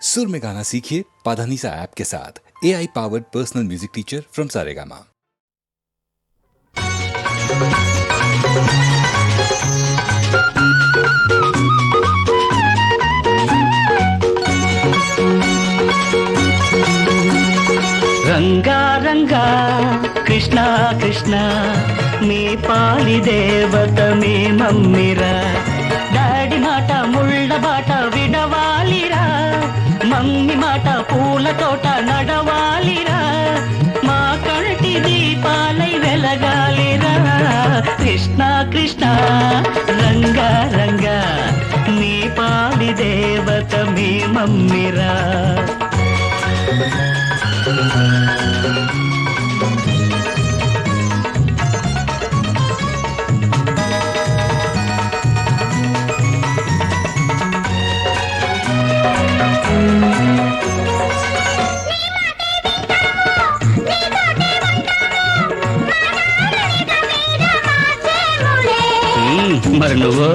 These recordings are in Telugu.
सुर में गाना सीखिए पाधानीसा ऐप के साथ। AI powered personal music teacher from Saregama. Ranga Ranga Krishna Krishna నీ పాలి దేవత మే మమ్మిరా డాడీ మాట ముళ్ళ బాట విడవాలిరా మమ్మీ మాట పూల తోట నడవాలిరా మా కంటి దీపాలై వెలగాలిరా కృష్ణ కృష్ణ రంగా రంగా నీ పాలి దేవత మే మమ్మిరా. మరి నువ్వు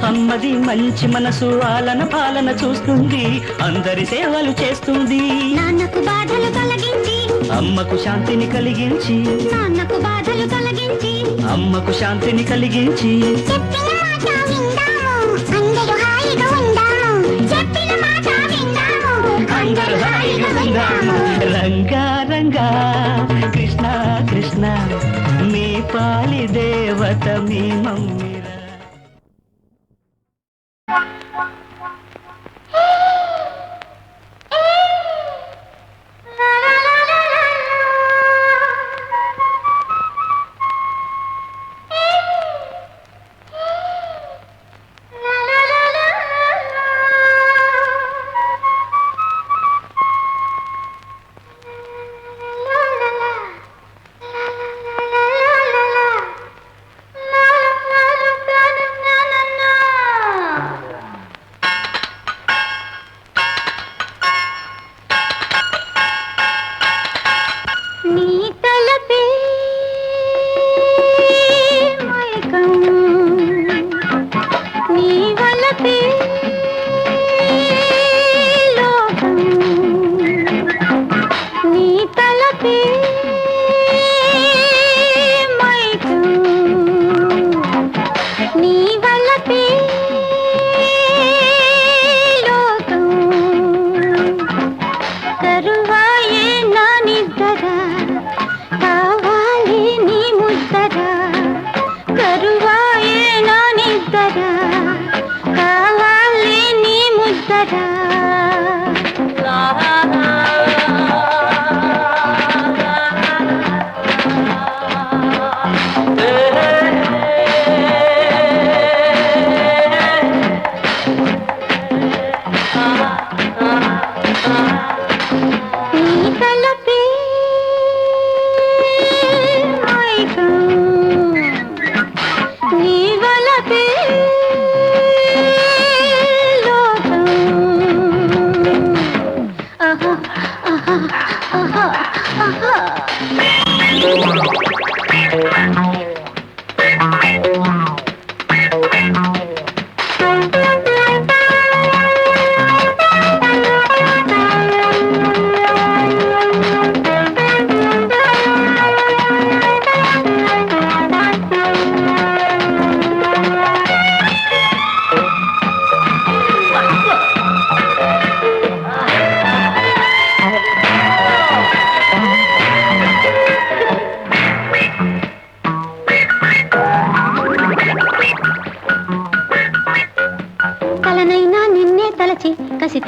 అమ్మది మంచి మనసు ఆలన పాలన చూస్తుంది, అందరి సేవలు చేస్తుంది. నాన్నకు బాధలు తొలగించి అమ్మకు శాంతిని కలిగించి, నాన్నకు బాధలు తొలగించి అమ్మకు శాంతిని కలిగించి చెప్పిన మాట విందాము, అందరూ హాయిగా ఉందాము. చెప్పిన మాట విందాము, అందరూ హాయిగా ఉందాము. రంగా రంగా కృష్ణ కృష్ణ మీ పాలి దేవత మీ మమ్మిరా. la la la la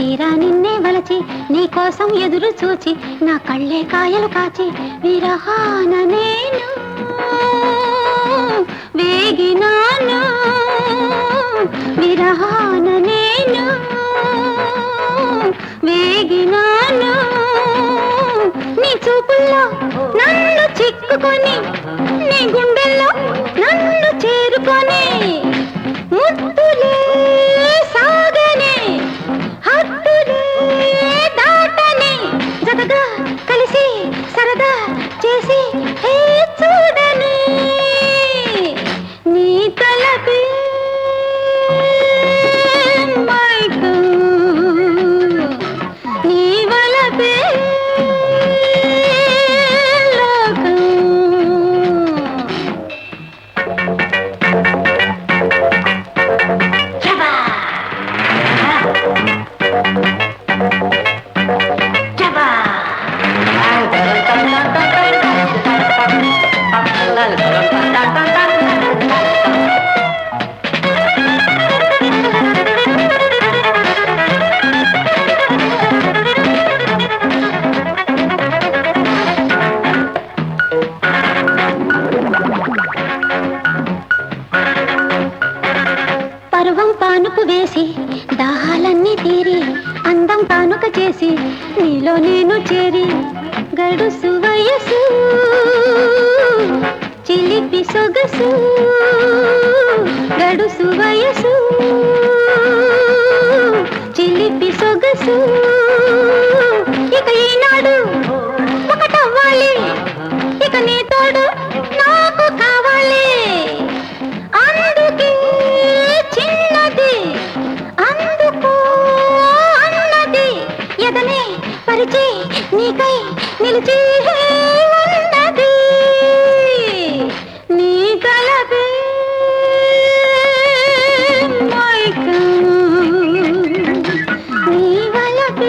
తీరా నిన్నే వలచి నీ కోసం ఎదురు చూచి నా కళ్ళే కాయలు కాచి విరహాన నేను వేగినాను విరహాన నేను వేగినాను నీ చూపుల్లో నన్ను చిక్కుకొని నీ గుండెల్లో నన్ను చేరుకొని ముద్దులే సాగనే హద్దులే దాటని జతగా కలిసి సరదా చేసి హే చూడని నీ తలపే మైకం నీ వలపే లోకం పర్వం పానుపు వేసి దాహాలన్నీ తీరి అందం కానుక చేసి నీలో నేను చేరి గడుసు వయసు చిలిపి సొగసు గడుసు వయసు చిలిపి సొగసు ఇక ఈనాడు ఒకటవ్వాలి ఇక నీ తోడు నాకు కావాలి అందుకే చిన్నది అందుకో అన్నది ఎదనే పరిచి నీకై నిలిచి ఉన్నది నీ కలపే మైకం నీ వలపే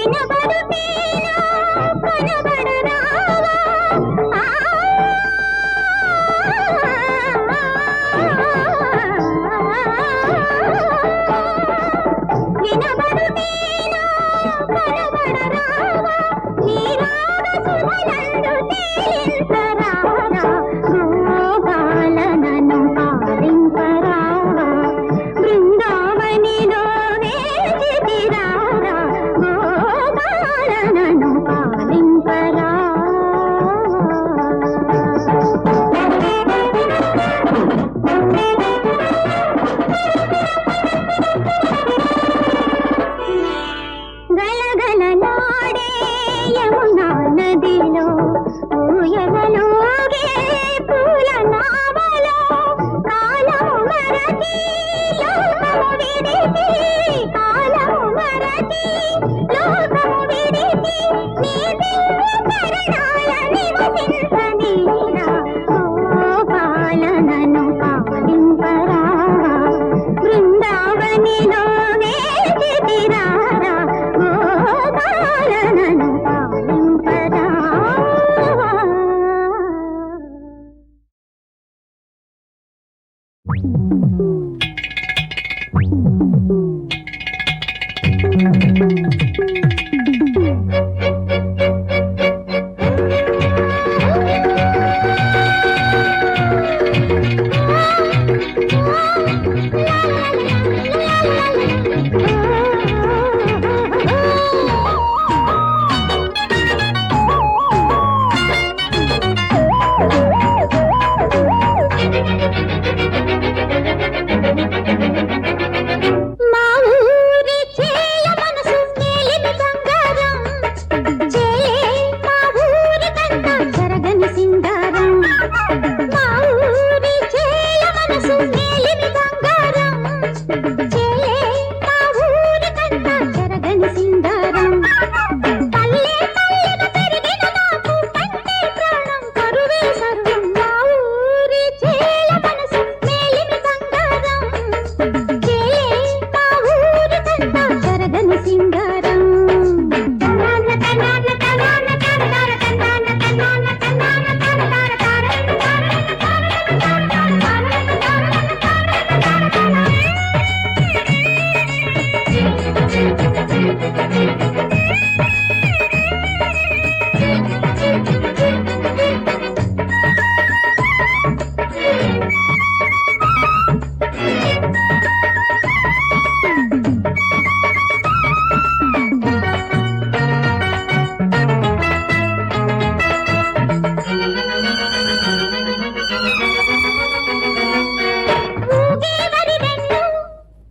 వినబడుతేనా కనబడరావా వినబడుతేనా కనబడరావా నీ రాగ సుధలందు తేలించరారా గోపాలనను పాలింపరావా బృందావనిలో వేచితిరారా గోపాలనను పాలింపరావా గలగలలాడే యమునా నదిలో ఊయలలోగే పూల నావలో కాలము మరచి లోకము విడిచి కాలము మరచి లోకము విడిచి నీ దివ్య చరణాల నివసించనీరా గోపాలనను పాలింపరావా బృందావనిలో వేచితిరారా గోపాలనను పాలింపరావా మా ఊరి చేల మనసు మేలిమి బంగారం చేలే మా ఊరి కంట జరగని సింగారం మా ఊరి చేల మనసు మేలిమి బంగారం చేలే మా ఊరి కంట జరగని సింగారం పల్లె పల్లెన పెరిగిన నాకు పంటే ప్రాణం కరువే సర్వం మా ఊరి చేల మనసు మేలిమి బంగారం చేలే మా ఊరి కంట జరగని సింగారం తన్నాన తన్నాన తన్నాన తన్నాన తన్నాన తన్నాన తన్నాన తన్నాన ఊగే వరి వెన్ను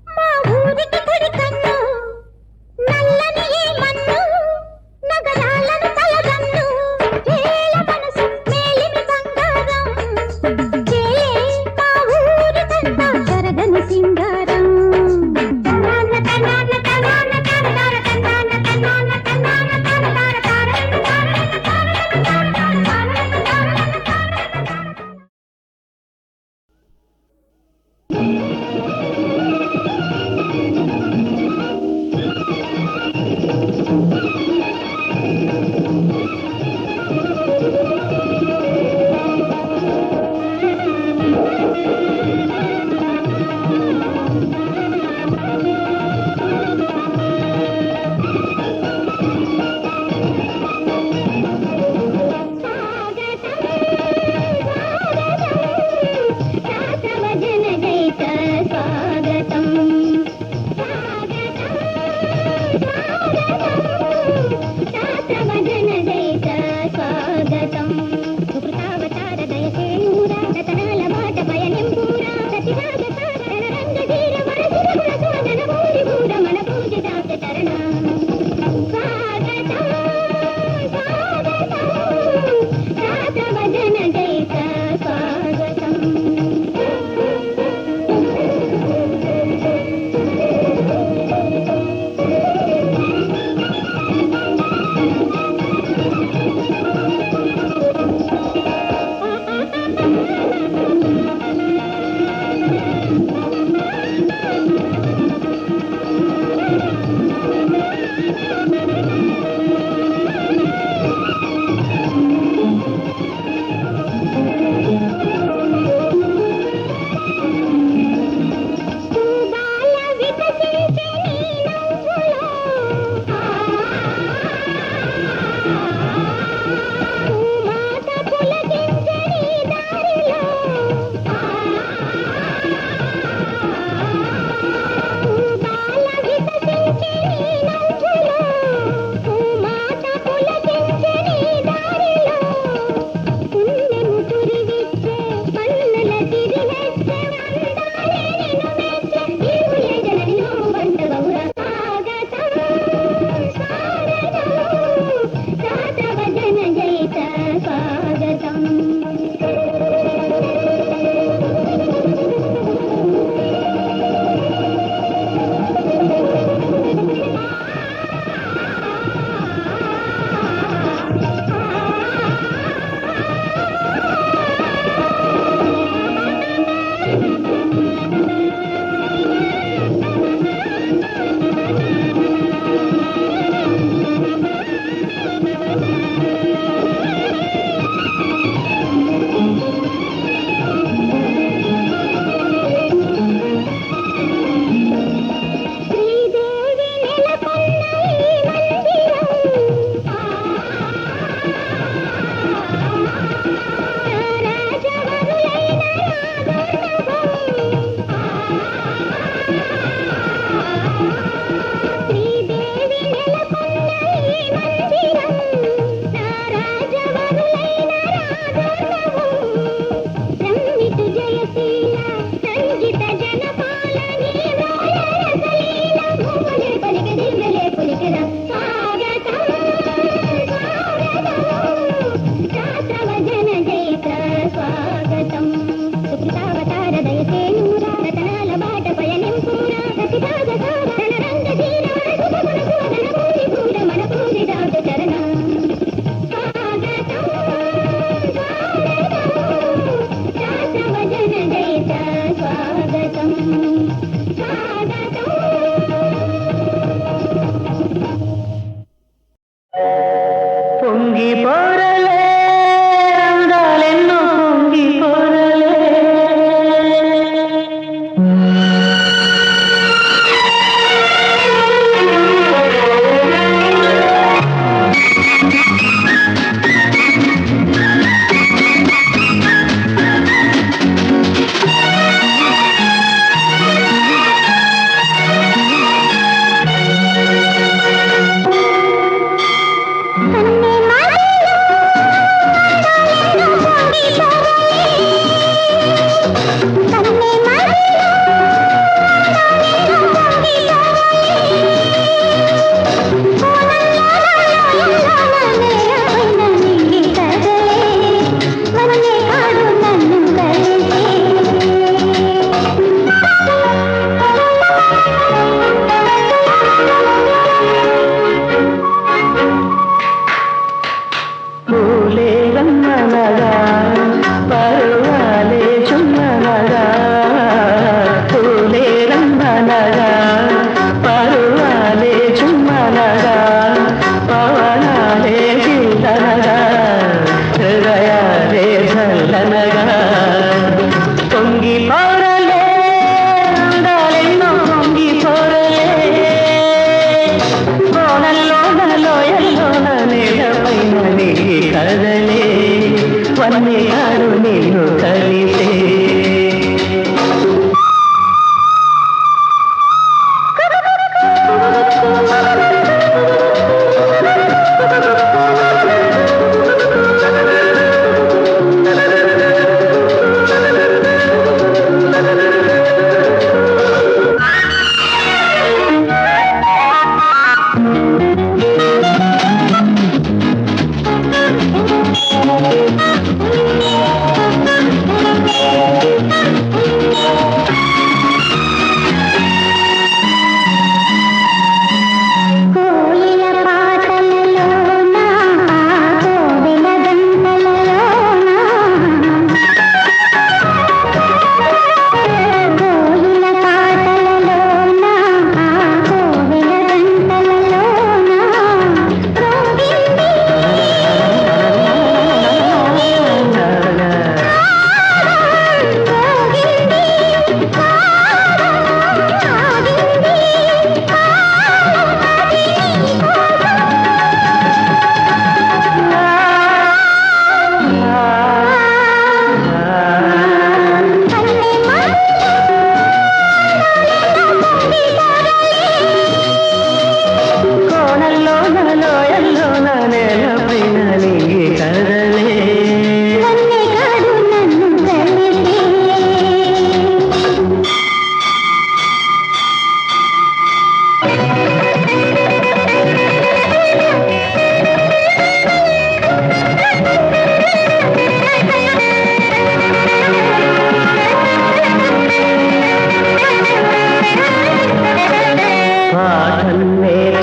మా ఊరికి కుడి కన్ను నల్లని ఈ మన్ను నగరాలను తలగన్ను చేల మనసు మేలిమి బంగారం చేలే మా ఊరి కంట జరగని సింగారం తన్నాన తన్నాన తన్నాన తన్నాన తన్నాన తన్నాన తన్నాన తన్నాన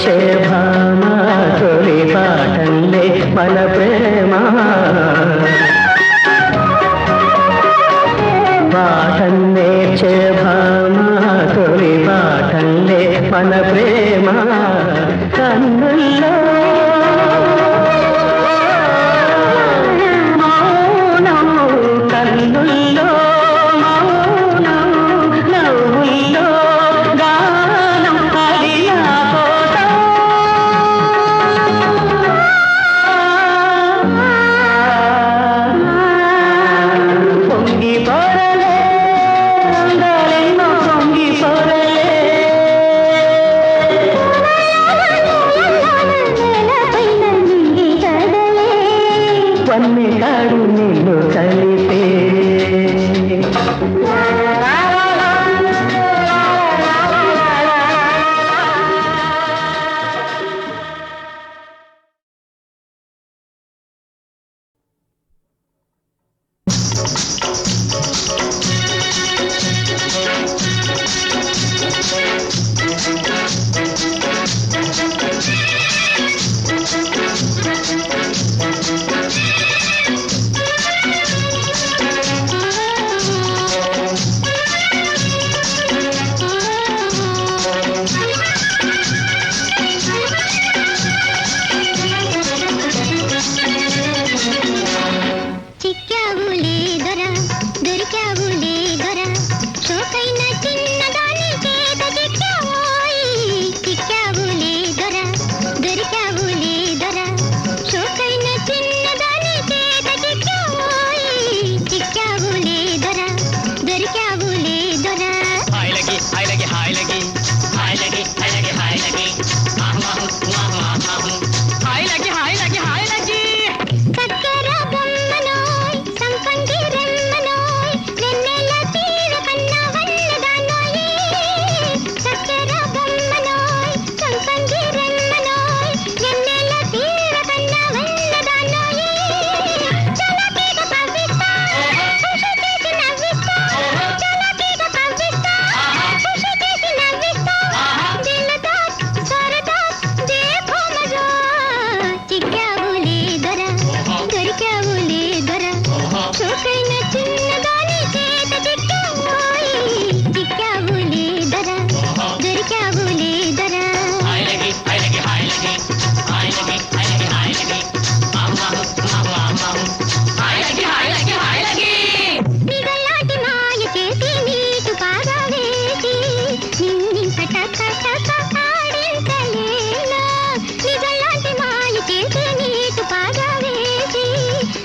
నేర్చే భామ తొలి పాఠంలే మన ప్రేమ పాఠం నేర్చే భామ తొలి పాఠంలే మన ప్రేమ కన్నుల్లో మౌనం కన్నుల్లో మౌనం నవ్వుల్లో గానం అది నా కోసం పొంగి పొరలే అందాలెన్నో పొంగి పొరలే వన్నె కాడు నిన్ను కలిపే చిక్కావులే దొర దొరికావులే దొర చోకైన చిన్నదాని చేత చిక్కావోయ్ చిక్కావులే దొర దొరికావులే దొర చోకైన చిన్నదాని చేత చిక్కావోయ్ చిక్కావులే దొర దొరికావులే దొర హాయ్ లగి హాయ్ లగి హాయ్ లగి హాయ్ లగి హాయ్ లగి హాయ్ లగి హాయ్ లగి హాయ్ లగి హాయ్ లగి చక్కెర బొమ్మనోయ్ సంపంగి రెమ్మనోయ్ వెన్నెల తీర కన్న వన్నదానోయ్ చక్కెర బొమ్మనోయ్ సంపంగి రెమ్మనోయ్ వెన్నెల తీర కన్న వన్నదానోయ్ చలపీక కవ్విస్తా ఖుషి చేసి నవ్విస్తా చలపీక కవ్విస్తా ఖుషి చేసి నవ్విస్తా దిల్దా సరదా దేఖో మజా చిక్కావులే దొర దొరికావులే దొర చోకైన చిన్నదాని చేత చిక్కావోయ్ చిక్కావులే దొర దొరికావులే దొర హాయ్ లగి హాయ్ లగి హాయ్ లగి హాయ్ లగి హాయ్ లగి హాయ్ లగి హాయ్ లగి హాయ్ లగి హాయ్ లగి నిగలాటి మాయ చేసి నీటు పాగా వేసి నిన్నింపట కటక ఆడించలేనా నిగలాటి మాయ చేసి నీటు పాగా వేసి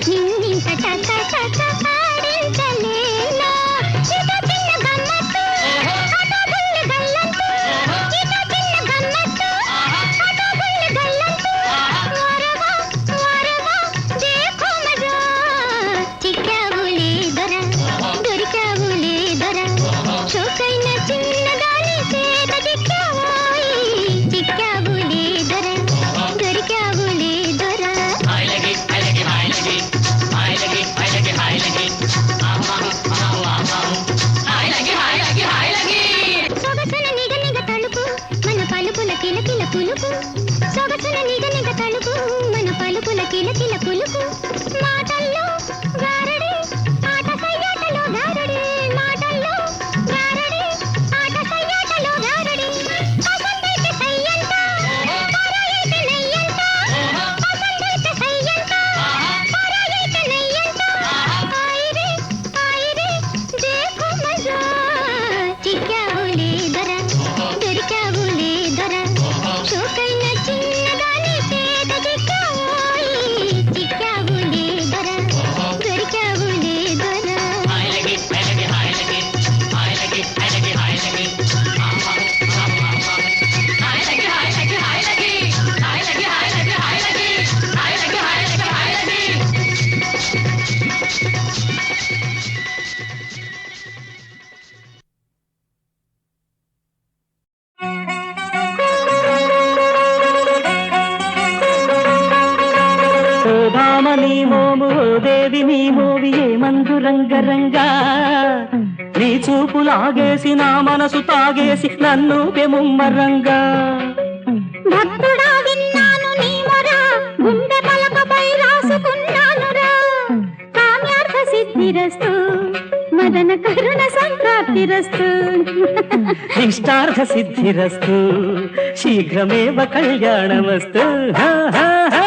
నిన్నింపట కటక ఆడించలేనా ఇదో చిన్న గమ్మత్తు అదో బుల్లి గల్లంతు ఇదో చిన్న గమ్మత్తు అదో బుల్లి గల్లంతు వరవా వరవా దేఖో మజా చిక్కావులే దొర దొరికావులే దొర చోకైన చిన్నదాని చేత చిక్కావోయ్ చిక్కావులే దొర దొరికావులే దొర హాయ్ లగి హాయ్ లగి హాయ్ లగి హాయ్ లగి హాయ్ లగి హాయ్ లగి హాయ్ లగి హాయ్ లగి హాయ్ లగి సొగసున నిగ నిగ తలుపు మన పలుపుల కిలకిల పులుపు సొగసున నిగ నిగ తలుపు మన పలుపుల కిలకిల పులుపు మాటల్లో గారడి ఆట సయ్యాటలో గారడి మాటల్లో గారడి ఆట సయ్యాటలో గారడి అసందైతే సయ్యంత పరాయైతే నెయ్యంత అసందైతే సయ్యంత పరాయైతే నెయ్యంత ఆయిరే ఆయిరే దేఖో మజా చిక్కావులే దొర దొరికావులే దొర చోకైన చిన్నదాని చేత చిక్కావోయ్ చిక్కావులే దొర దొరికావులే దొర హాయ్ లగి హాయ్ లగి హాయ్ లగి హాయ్ లగి హాయ్ లగి హాయ్ లగి హాయ్ లగి హాయ్ లగి హాయ్ లగి హాయ్ లగి హాయ్ లగి హాయ్ లగి హాయ్ లగి హాయ్ లగి హాయ్ లగి ఓ భామ నీ మోము ఓ దేవి నీ మోవి ఏ మందు రంగరంగా నీ చూపు లాగేసి నా మనసు తాగేసి నన్ను పెముమ్మరంగా భక్త కరుణ సంప్రాప్తిరస్తు ఇష్టార్థ సిద్ధిరస్తు శీఘ్రమేవ కళ్యాణమస్తు హా, హా, హా.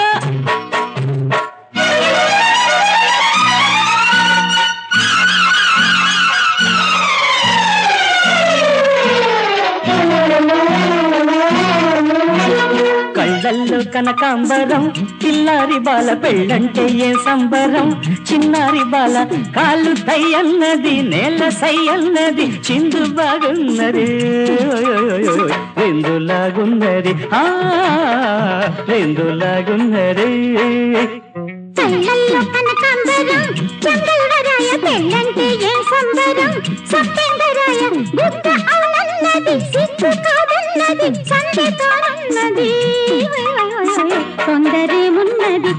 కళ్ళల్లో కనకాంబరం పిల్లారి బాల పెళ్ళంటే ఏ సంబరం చిన్నారి బాల కాళ్ళు తయ్యన్నది నేల సయ్యన్నది చిందు బాగున్నది రెండులాగున్నది రెండులాగున్నది కళ్ళల్లో కనకాంబరం చంద్రవరాయ పెళ్ళంటే ఏ సంబరం సత్యంగరాయ బుద్ధ అవునన్నది సిగ్గు కాదన్నది సంధి కానున్నది తొందరేమున్నది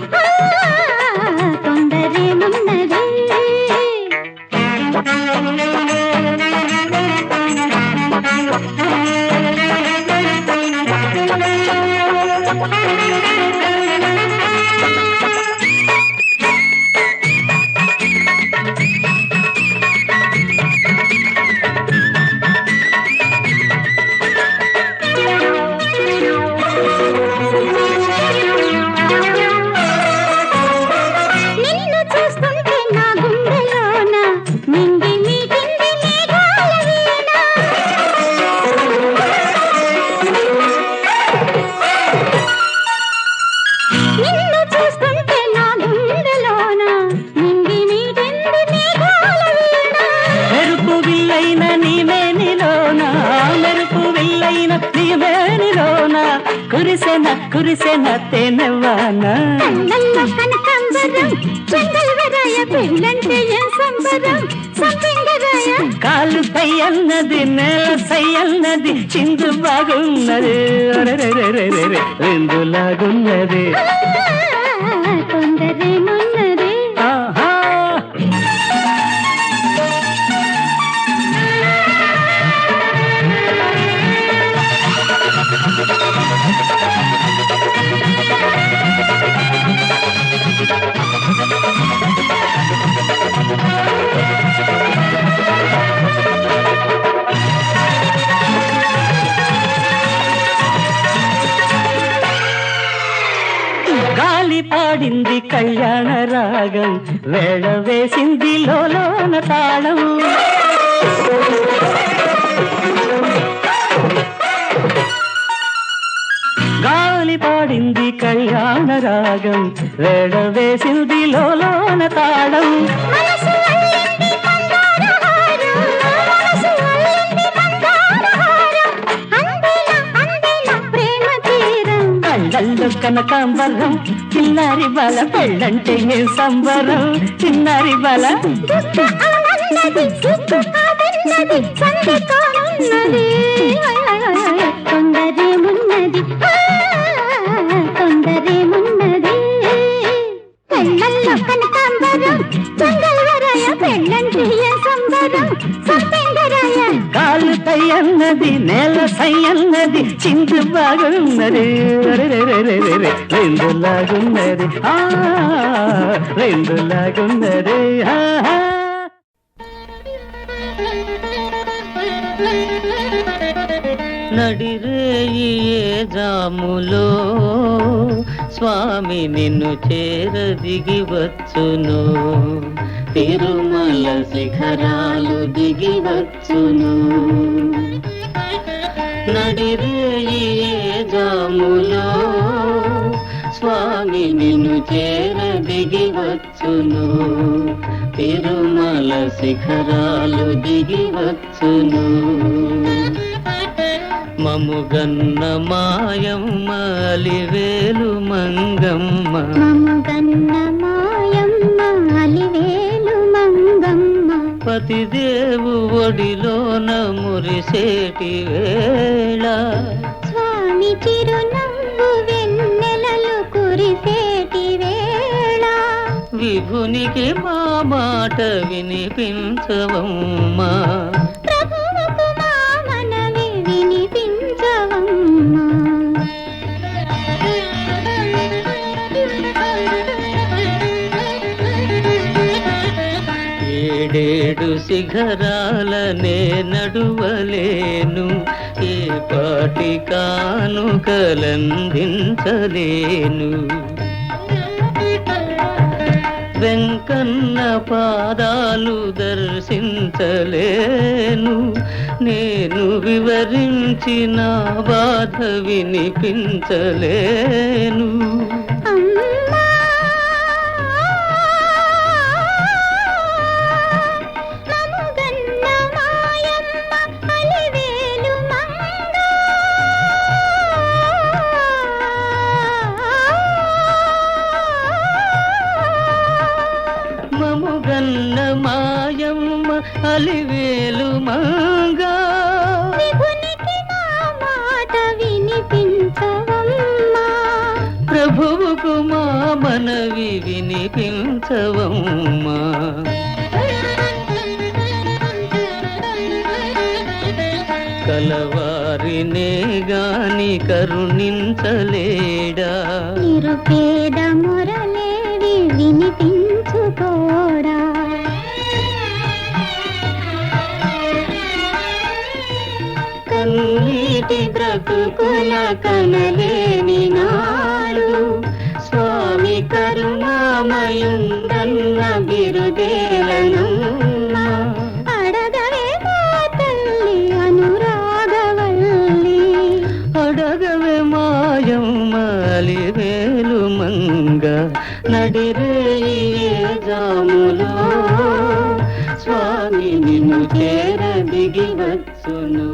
తొందరేమున్నది కురిసెన తేనెవాన కళ్ళల్లో కనకాంబరం చంద్రవరాయ పెళ్ళంటే ఏ సంబరం సత్యంగరాయ కాలు సయ్యన్నది నేల సయ్యన్నది చిందు బాగున్నది రెండులాగున్నది తొందరేమున్నది గాలి పాడింది కళ్యాణ రాగం వేళ వేసింది లోలోన తాళం గాలి పాడింది కళ్యాణ రాగం వేళ వేసింది లోలోన తాళం కళ్ళల్లో కనకాంబరం చిన్నారి బాల పెళ్ళంటే ఏ సంబరం చిన్నారి బాల తొందరేమున్నది తొందరేమున్నది కళ్ళల్లో కనకాంబరం చంద్రవరాయ పెళ్ళంటే ఏ సంబరం సత్యంగరాయ కాలు తయ్యన్నది నేల సయ్యన్నది చిందు బాగున్నది రెండులాగున్నది రెండులాగున్నది నడిరేయి జాములో స్వామి నిన్ను చేరదిగి వచ్చును తిరుమల శిఖరాలు దిగి వచ్చును నడిరేయి జాములో స్వామి నిన్ను చేరదిగి వచ్చును తిరుమల శిఖరాలు దిగి వచ్చును మముగన్న మాయమ్మ అలివేలు మంగమ్మ మముగన్న మాయమ్మ అలివేలు మంగమ్మ పతిదేవు ఒడిలోన మురిసేటి వేళ స్వామి చిరునవ్వు వెన్నెలలు కురిసేటి వేళ విభునికి మా మాట వినిపించవమ్మా ప్రభువుకు మా మనవి వినిపించవమ్మా ఏడేడు శిఖరాలనే నడువలేను, ఏ పాటి కానుకలందించలేను. వెంకన్న పాదాలు దర్శించలేను, నేను వివరించిన బాధ వినిపించలేను. అమ్మా మముగన్న మాయమ్మ అలివేలు మంగ, మముగన్న మాయమ్మ అలివేలు మంగా, విభునికి నా మాట వినిపించవమ్మా. ప్రభువుకు మా మనవి వినిపించవమ్మా. కలవారినే గాని కరుణించలేడా, నిరుపేద మొరలేవి వినిపించుకోడా. కన్నీటి బ్రతుకుల కనలేని నాడు, స్వామి కరుణామయుందన్న బిరుదేలనమ్మా. అడగవే మా తల్లి అనురాగవల్లి, అడగవే మాయమ్మ అలివేలు మంగ, నడిరేయి జాములో స్వామి నిన్ను చేర దిగి వచ్చును.